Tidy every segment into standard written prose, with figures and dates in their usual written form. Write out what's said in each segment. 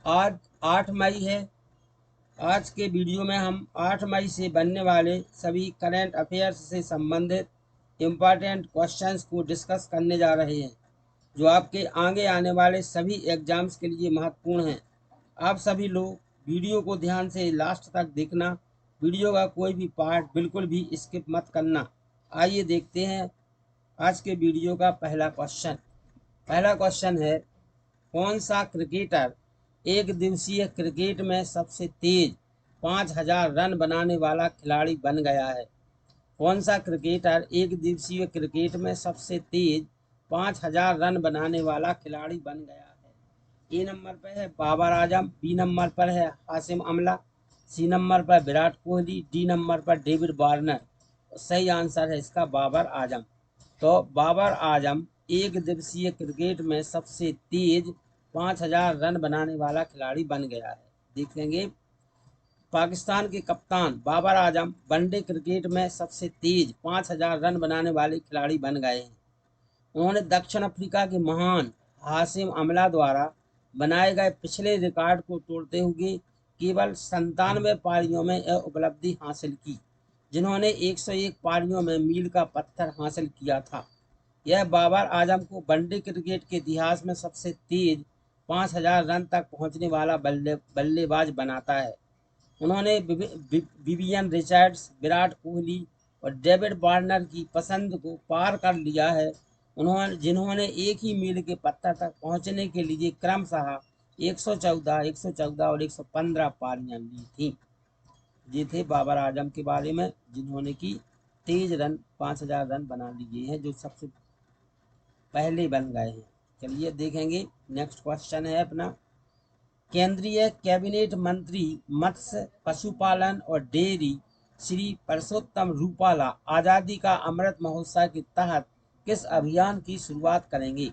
आज 8 मई है। आज के वीडियो में हम 8 मई से बनने वाले सभी करंट अफेयर्स से संबंधित इम्पॉर्टेंट क्वेश्चंस को डिस्कस करने जा रहे हैं, जो आपके आगे आने वाले सभी एग्जाम्स के लिए महत्वपूर्ण हैं। आप सभी लोग वीडियो को ध्यान से लास्ट तक देखना। वीडियो का कोई भी पार्ट बिल्कुल भी स्किप मत करना। आइए देखते हैं आज के वीडियो का पहला क्वेश्चन। पहला क्वेश्चन है, कौन सा क्रिकेटर एक दिवसीय क्रिकेट में सबसे तेज 5000 रन बनाने वाला खिलाड़ी बन गया है? कौन सा क्रिकेटर एक दिवसीय क्रिकेट में सबसे तेज 5000 रन बनाने वाला खिलाड़ी बन गया है? ए नंबर पर है बाबर आजम, बी नंबर पर है हाशिम अमला, सी नंबर पर विराट कोहली, डी नंबर पर डेविड वार्नर। सही आंसर है इसका बाबर आजम। तो बाबर आजम एक दिवसीय क्रिकेट में सबसे तेज 5000 रन बनाने वाला खिलाड़ी बन गया है। देखेंगे, पाकिस्तान के कप्तान बाबर आजम वनडे क्रिकेट में सबसे तेज 5000 रन बनाने वाले खिलाड़ी बन गए हैं। उन्होंने दक्षिण अफ्रीका के महान हाशिम अमला द्वारा बनाए गए पिछले रिकॉर्ड को तोड़ते हुए केवल 97 पारियों में यह उपलब्धि हासिल की, जिन्होंने 101 पारियों में मील का पत्थर हासिल किया था। यह बाबर आजम को वनडे क्रिकेट के इतिहास में सबसे तेज 5000 रन तक पहुंचने वाला बल्लेबाज बनाता है। उन्होंने विवियन रिचर्ड्स, विराट कोहली और डेविड वार्नर की पसंद को पार कर लिया है, जिन्होंने एक ही मील के पत्थर तक पहुंचने के लिए क्रमशः 114, 114 और 115 पारियां ली थी। ये थे बाबर आजम के बारे में, जिन्होंने की तेज रन 5000 रन बना लिए हैं, जो सबसे पहले बन गए हैं। चलिए देखेंगे, नेक्स्ट क्वेश्चन है अपना, केंद्रीय कैबिनेट मंत्री मत्स्य, पशुपालन और डेयरी श्री परसोत्तम रूपाला आज़ादी का अमृत महोत्सव के तहत किस अभियान की शुरुआत करेंगे?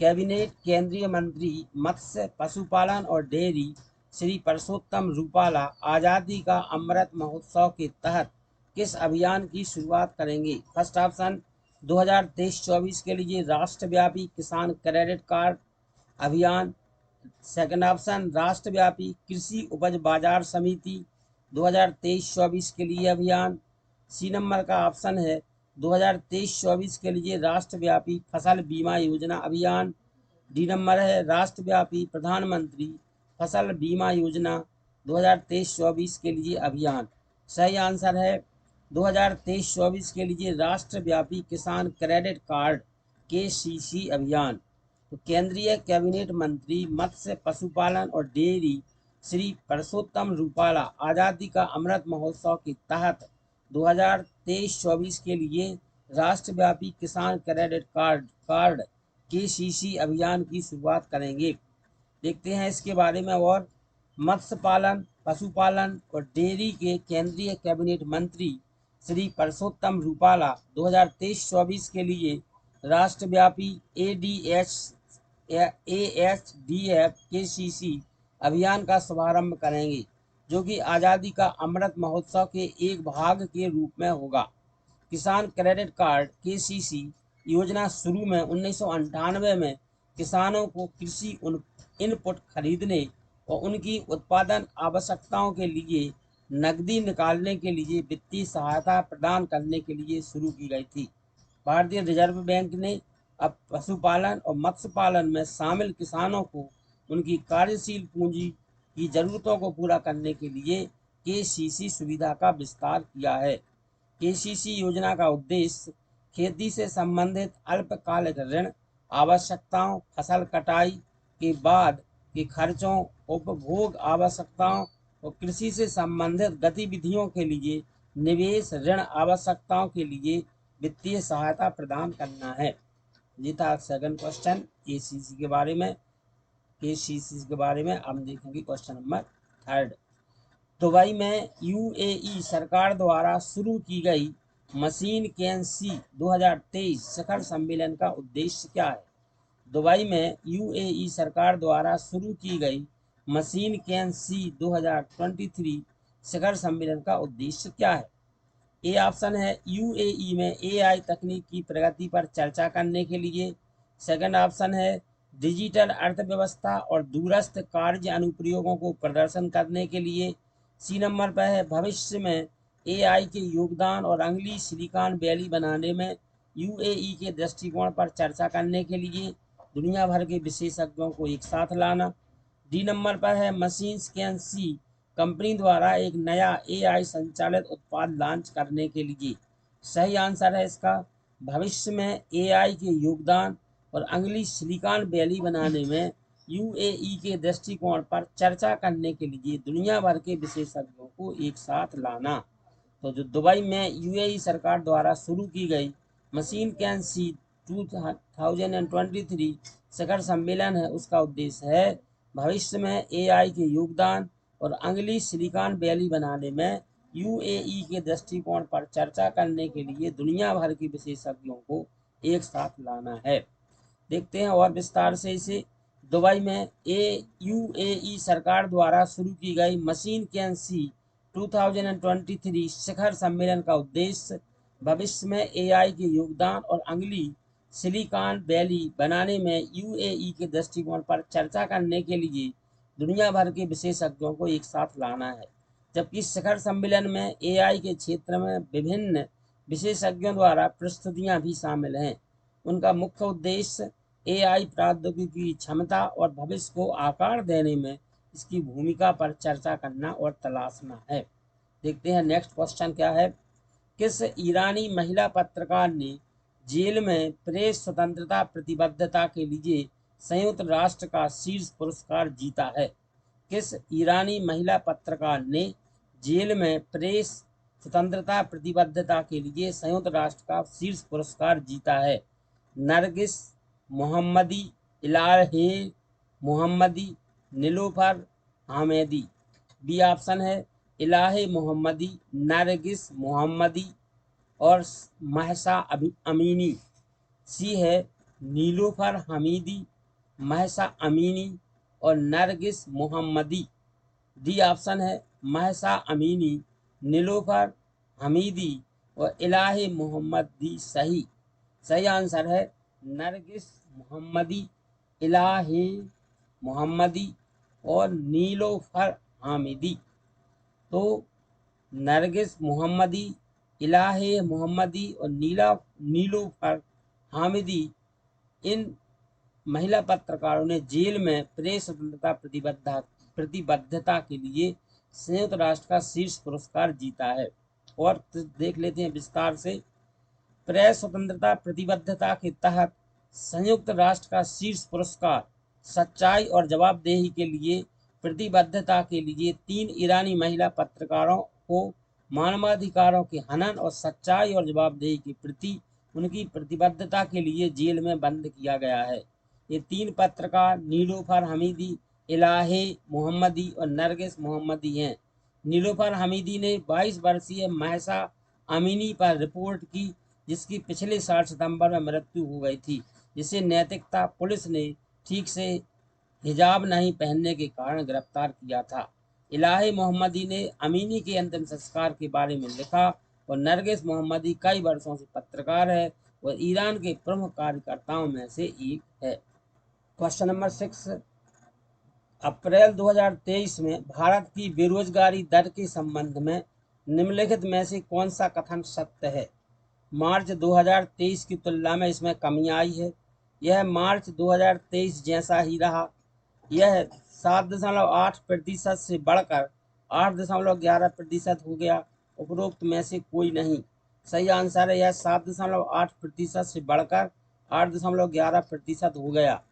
कैबिनेट केंद्रीय मंत्री मत्स्य, पशुपालन और डेयरी श्री परसोत्तम रूपाला आज़ादी का अमृत महोत्सव के तहत किस अभियान की शुरुआत करेंगे? फर्स्ट ऑप्शन 2023-24 के लिए राष्ट्रव्यापी किसान क्रेडिट कार्ड अभियान। सेकंड ऑप्शन राष्ट्रव्यापी कृषि उपज बाजार समिति 2023-24 के लिए अभियान। सी नंबर का ऑप्शन है 2023-24 के लिए राष्ट्रव्यापी फसल बीमा योजना अभियान। डी नंबर है राष्ट्रव्यापी प्रधानमंत्री फसल बीमा योजना 2023-24 के लिए अभियान। सही आंसर है 2023-24 के लिए राष्ट्रव्यापी किसान क्रेडिट कार्ड KCC अभियान। तो केंद्रीय कैबिनेट मंत्री मत्स्य, पशुपालन और डेयरी श्री परसोत्तम रूपाला आज़ादी का अमृत महोत्सव के तहत 2023-24 के लिए राष्ट्रव्यापी किसान क्रेडिट कार्ड KCC अभियान की शुरुआत करेंगे। देखते हैं इसके बारे में और। मत्स्य पालन, पशुपालन और डेयरी के केंद्रीय कैबिनेट मंत्री श्री परसोत्तम रूपाला 2023-24 के लिए राष्ट्रव्यापी AHDF KCC अभियान का शुभारंभ करेंगे, जो कि आज़ादी का अमृत महोत्सव के एक भाग के रूप में होगा। किसान क्रेडिट कार्ड KCC योजना शुरू में 1998 में किसानों को कृषि इनपुट खरीदने और उनकी उत्पादन आवश्यकताओं के लिए नकदी निकालने के लिए वित्तीय सहायता प्रदान करने के लिए शुरू की गई थी। भारतीय रिजर्व बैंक ने अब पशुपालन और मत्स्य पालन में शामिल किसानों को उनकी कार्यशील पूंजी की जरूरतों को पूरा करने के लिए KCC सुविधा का विस्तार किया है। KCC योजना का उद्देश्य खेती से संबंधित अल्पकालिक ऋण आवश्यकताओं, फसल कटाई के बाद के खर्चों, उपभोग आवश्यकताओं और कृषि से संबंधित गतिविधियों के लिए निवेश ऋण आवश्यकताओं के लिए वित्तीय सहायता प्रदान करना है। ये था सेकंड क्वेश्चन KCC के बारे में। KCC के बारे में हम देखेंगे क्वेश्चन नंबर थर्ड। दुबई में UAE सरकार द्वारा शुरू की गई मशीन कैन सी 2023 शिखर सम्मेलन का उद्देश्य क्या है? दुबई में UAE सरकार द्वारा शुरू की गई मशीन कैन सी 2023 शिखर सम्मेलन का उद्देश्य क्या है? ए ऑप्शन है UAE में AI तकनीक की प्रगति पर चर्चा करने के लिए। सेकंड ऑप्शन है डिजिटल अर्थव्यवस्था और दूरस्थ कार्य अनुप्रयोगों को प्रदर्शन करने के लिए। सी नंबर पर है भविष्य में एआई के योगदान और अगली सिलिकॉन वैली बनाने में यूएई के दृष्टिकोण पर चर्चा करने के लिए दुनिया भर के विशेषज्ञों को एक साथ लाना। डी नंबर पर है मशीन्स कैन सी कंपनी द्वारा एक नया एआई संचालित उत्पाद लॉन्च करने के लिए। सही आंसर है इसका भविष्य में एआई के योगदान और अगली सिलिकॉन वैली बनाने में यूएई के दृष्टिकोण पर चर्चा करने के लिए दुनिया भर के विशेषज्ञों को एक साथ लाना। तो जो दुबई में यूएई सरकार द्वारा शुरू की गई मशीन कैन सी 2023 शिखर सम्मेलन है, उसका उद्देश्य है भविष्य में एआई के योगदान और अगली सिलिकॉन वैली बनाने में यूएई के दृष्टिकोण पर चर्चा करने के लिए दुनिया भर के विशेषज्ञों को एक साथ लाना है। देखते हैं और विस्तार से इसे। दुबई में यूएई सरकार द्वारा शुरू की गई मशीन कैन सी 2023 शिखर सम्मेलन का उद्देश्य भविष्य में एआई के योगदान और अगली सिलिकॉन वैली बनाने में यूएई के दृष्टिकोण पर चर्चा करने के लिए दुनिया भर के विशेषज्ञों को एक साथ लाना है। जबकि शिखर सम्मेलन में एआई के क्षेत्र में विभिन्न विशेषज्ञों द्वारा प्रस्तुतियां भी शामिल हैं। उनका मुख्य उद्देश्य एआई प्रौद्योगिकी की क्षमता और भविष्य को आकार देने में इसकी भूमिका पर चर्चा करना और तलाशना है। देखते हैं नेक्स्ट क्वेश्चन क्या है। किस ईरानी महिला पत्रकार ने जेल में प्रेस स्वतंत्रता प्रतिबद्धता के लिए संयुक्त राष्ट्र का शीर्ष पुरस्कार जीता है? किस ईरानी महिला पत्रकार ने जेल में प्रेस स्वतंत्रता प्रतिबद्धता के लिए संयुक्त राष्ट्र का शीर्ष पुरस्कार जीता है? नरगिस मोहम्मदी, इलाहे मोहम्मदी, नीलोफर हामिदी। बी ऑप्शन है इलाहे मोहम्मदी, नरगिस मोहम्मदी और महसा अमीनी। सी है नीलोफर हमीदी, महसा अमीनी और नरगिस मोहम्मदी। डी ऑप्शन है महसा अमीनी, नीलोफर हमीदी और इलाहे मोहम्मदी। सही आंसर है नरगिस मोहम्मदी, इलाहे मोहम्मदी और नीलोफर हामिदी। तो नरगिस मोहम्मदी, इलाहे मोहम्मदी और नीलोफर हामिदी इन महिला पत्रकारों ने जेल में प्रेस स्वतंत्रता प्रतिबद्धता के लिए संयुक्त राष्ट्र का शीर्ष पुरस्कार जीता है। और देख लेते हैं विस्तार से। प्रेस स्वतंत्रता प्रतिबद्धता के तहत संयुक्त राष्ट्र का शीर्ष पुरस्कार सच्चाई और जवाबदेही के लिए प्रतिबद्धता के लिए 3 ईरानी महिला पत्रकारों को मानवाधिकारों के हनन और सच्चाई और जवाबदेही के प्रति उनकी प्रतिबद्धता के लिए जेल में बंद किया गया है। ये 3 पत्रकार नीलोफर हमीदी, इलाहे मोहम्मदी और नरगिस मोहम्मदी हैं। नीलोफर हमीदी ने 22 वर्षीय महसा अमीनी पर रिपोर्ट की, जिसकी पिछले साल सितंबर में मृत्यु हो गई थी, जिसे नैतिकता पुलिस ने ठीक से हिजाब नहीं पहनने के कारण गिरफ्तार किया था। इलाही मोहम्मदी ने अमीनी के अंतिम संस्कार के बारे में लिखा और नरगिस मोहम्मदी कई वर्षों से पत्रकार है और ईरान के प्रमुख कार्यकर्ताओं में से एक है। Question number 6। अप्रैल 2023 में भारत की बेरोजगारी दर के संबंध में निम्नलिखित में से कौन सा कथन सत्य है? मार्च 2023 की तुलना में इसमें कमी आई है। यह मार्च 2023 जैसा ही रहा। यह 7.8% से बढ़कर 8.11% हो गया। उपरोक्त में से कोई नहीं। सही आंसर है यह 7.8% से बढ़कर 8.11% हो गया।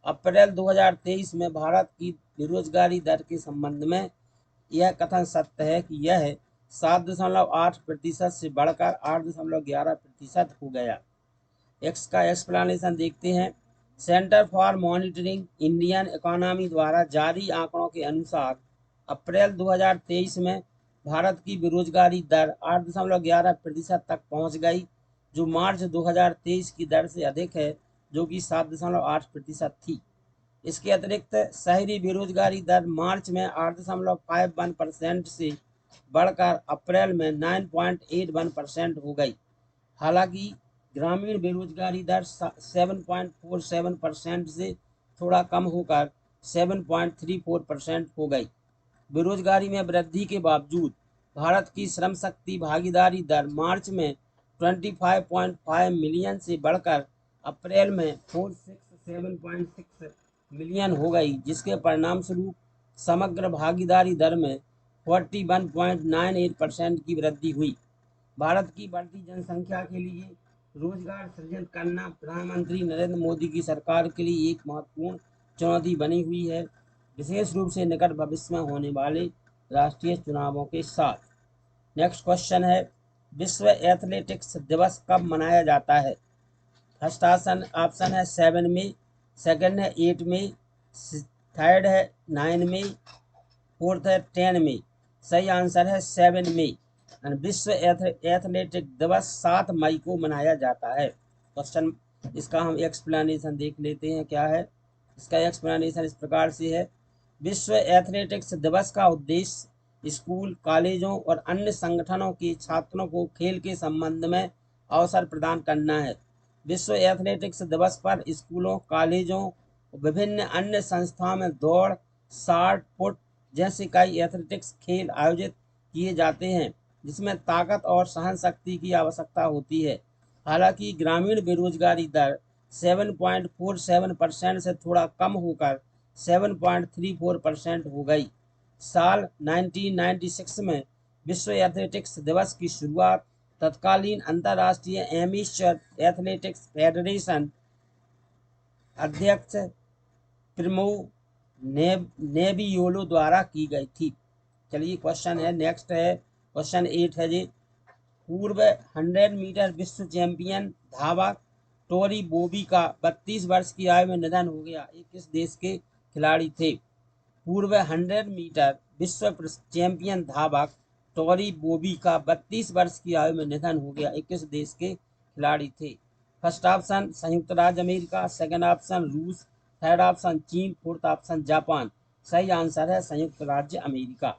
अप्रैल 2023 में भारत की बेरोजगारी दर के संबंध में यह कथन सत्य है कि यह 7.8% से बढ़कर 8.11% हो गया। एक्स का एक्सप्लेनेशन देखते हैं। Centre for monitoring Indian economy द्वारा जारी आंकड़ों के अनुसार अप्रैल 2023 में भारत की बेरोजगारी दर 8.11% तक पहुंच गई, जो मार्च 2023 की दर से अधिक है, जो कि 7.8% थी। इसके अतिरिक्त शहरी बेरोजगारी दर मार्च में 8.51% से बढ़कर अप्रैल में 9.81% हो गई। हालांकि ग्रामीण बेरोजगारी दर 7.47% से थोड़ा कम होकर 7.34% हो गई। बेरोजगारी में वृद्धि के बावजूद भारत की श्रम शक्ति भागीदारी दर मार्च में 25.5 मिलियन से बढ़कर अप्रैल में 467.6 मिलियन हो गई, जिसके परिणाम स्वरूप समग्र भागीदारी दर में 41.98% की वृद्धि हुई। भारत की बढ़ती जनसंख्या के लिए रोजगार सृजन करना प्रधानमंत्री नरेंद्र मोदी की सरकार के लिए एक महत्वपूर्ण चुनौती बनी हुई है, विशेष रूप से निकट भविष्य में होने वाले राष्ट्रीय चुनावों के साथ। नेक्स्ट क्वेश्चन है, विश्व एथलेटिक्स दिवस कब मनाया जाता है? फर्स्ट ऑप्शन है 7 मई, सेकंड है 8 मई, थर्ड है 9 मई, फोर्थ है 10 मई। सही आंसर है 7 मई। विश्व एथलेटिक दिवस 7 मई को मनाया जाता है। क्वेश्चन इसका हम एक्सप्लेनेशन देख लेते हैं क्या है। इसका एक्सप्लेनेशन इस प्रकार से है, विश्व एथलेटिक्स दिवस का उद्देश्य स्कूल, कॉलेजों और अन्य संगठनों के छात्रों को खेल के संबंध में अवसर प्रदान करना है। विश्व एथलेटिक्स दिवस पर स्कूलों, कॉलेजों और विभिन्न अन्य संस्थाओं में दौड़, शॉट पुट जैसे कई एथलेटिक्स खेल आयोजित किए जाते हैं, जिसमें ताकत और सहन शक्ति की आवश्यकता होती है। हालांकि ग्रामीण बेरोजगारी दर 7.47% से थोड़ा कम होकर 7.34% हो गई। साल 1996 में विश्व एथलेटिक्स दिवस की शुरुआत तत्कालीन अंतर्राष्ट्रीय एमेच्योर एथलेटिक्स फेडरेशन अध्यक्ष प्रिमो नेबियोलो द्वारा की गई थी। चलिए क्वेश्चन है, नेक्स्ट है क्वेश्चन 8 है जी, पूर्व 100 मीटर विश्व चैंपियन धावक टोरी बोबी का 32 वर्ष की आयु में निधन हो गया। ये किस देश के खिलाड़ी थे? पूर्व 100 मीटर विश्व चैंपियन धावक टोरी बोबी का 32 वर्ष की आयु में निधन हो गया। 21 देश के खिलाड़ी थे। फर्स्ट ऑप्शन संयुक्त राज्य अमेरिका, सेकंड ऑप्शन रूस, थर्ड ऑप्शन चीन, फोर्थ ऑप्शन जापान। सही आंसर है संयुक्त राज्य अमेरिका।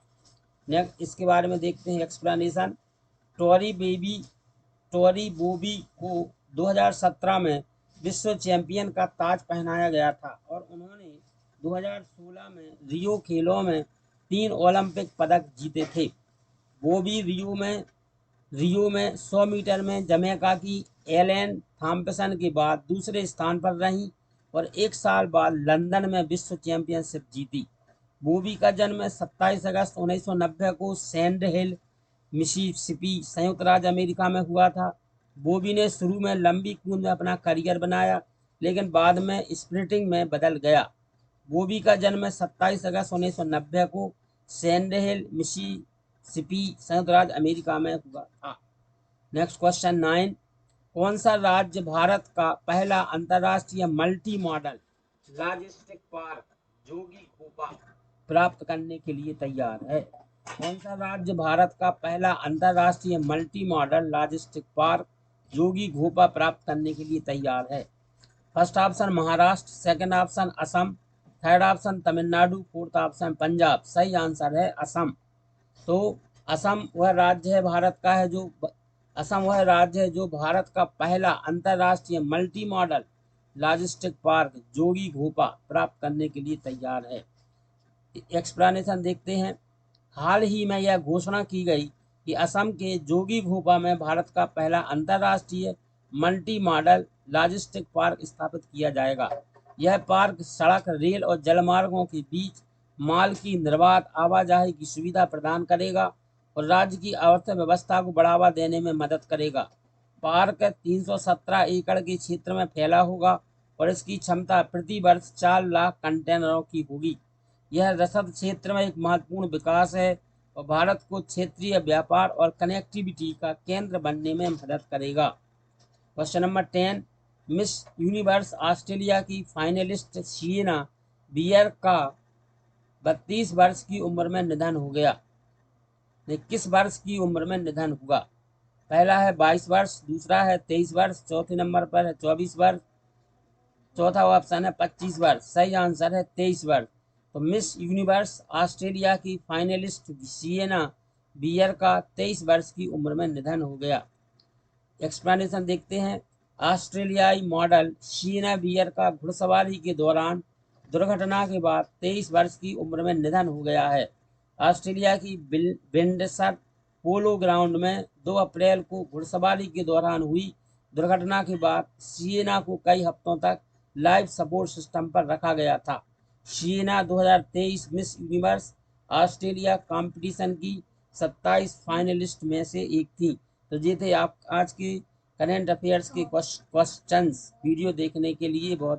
नेक्स्ट इसके बारे में देखते हैं एक्सप्लेनेशन। टोरी बोबी को 2017 में विश्व चैंपियन का ताज पहनाया गया था और उन्होंने 2016 में रियो खेलों में 3 ओलंपिक पदक जीते थे। बोबी रियो में 100 मीटर में जमैका की एलेन थॉम्पसन के बाद दूसरे स्थान पर रहीं और 1 साल बाद लंदन में विश्व चैंपियनशिप जीती। बोबी का जन्म 27 अगस्त 1990 को सैंड हिल, मिसिसिपी, संयुक्त राज्य अमेरिका में हुआ था। बोबी ने शुरू में लंबी कूद में अपना करियर बनाया, लेकिन बाद में स्प्रिंटिंग में बदल गया। बोबी का जन्म 27 अगस्त 1990 को सैंड हिल, मिसिसिपी, संयुक्त राज्य अमेरिका में हुआ था। नेक्स्ट क्वेश्चन 9, कौन सा राज्य भारत का पहला अंतर्राष्ट्रीय मल्टी मॉडल लॉजिस्टिक पार्क जोगी घोपा प्राप्त करने के लिए तैयार है? कौन सा राज्य भारत का पहला अंतर्राष्ट्रीय मल्टी मॉडल लॉजिस्टिक पार्क जोगी घोपा प्राप्त करने के लिए तैयार है? First option Maharashtra, second option Assam, third option Tamil Nadu, fourth option Punjab. सही आंसर है असम। तो असम वह राज्य है भारत का है जो असम वह राज्य है जो भारत का पहला अंतर्राष्ट्रीय मल्टी मॉडल लॉजिस्टिक पार्क जोगी घोपा प्राप्त करने के लिए तैयार है। एक्सप्लेनेशन देखते हैं। हाल ही में यह घोषणा की गई कि असम के जोगी घोपा में भारत का पहला अंतर्राष्ट्रीय मल्टी मॉडल लॉजिस्टिक पार्क स्थापित किया जाएगा। यह पार्क सड़क, रेल और जलमार्गों के बीच माल की निर्बाध आवाजाही की सुविधा प्रदान करेगा और राज्य की अर्थव्यवस्था को बढ़ावा देने में मदद करेगा। पार्क 317 एकड़ के क्षेत्र में फैला होगा और इसकी क्षमता प्रति वर्ष 4 लाख कंटेनरों की होगी। यह रसद क्षेत्र में एक महत्वपूर्ण विकास है और भारत को क्षेत्रीय व्यापार और कनेक्टिविटी का केंद्र बनने में मदद करेगा। Question number 10, miss Universe Australia की फाइनलिस्ट सिएना बियर का 32 वर्ष की उम्र में निधन हो गया। किस वर्ष की उम्र में निधन हुआ? पहला है 22 वर्ष, दूसरा है 23 वर्ष, चौथे नंबर पर है 24 वर्ष, चौथा ऑप्शन है 25 वर्ष। सही आंसर है 23 वर्ष। तो मिस यूनिवर्स ऑस्ट्रेलिया की फाइनलिस्ट सिएना बियर का 23 वर्ष की उम्र में निधन हो गया। एक्सप्लेनेशन देखते हैं। ऑस्ट्रेलियाई मॉडल सिएना बियर का घुड़सवारी के दौरान दुर्घटना के बाद 23 वर्ष की उम्र में निधन हो गया है। ऑस्ट्रेलिया की विंडसर पोलो ग्राउंड में 2 अप्रैल को घुड़सवारी के दौरान हुई दुर्घटना के बाद सिएना को कई हफ्तों तक लाइफ सपोर्ट सिस्टम पर रखा गया था। Siena 2023 Miss Universe Australia competition की 27 फाइनलिस्ट में से एक थी। तो ये थे आप आज के करंट अफेयर्स के क्वेश्चंस। वीडियो देखने के लिए बहुत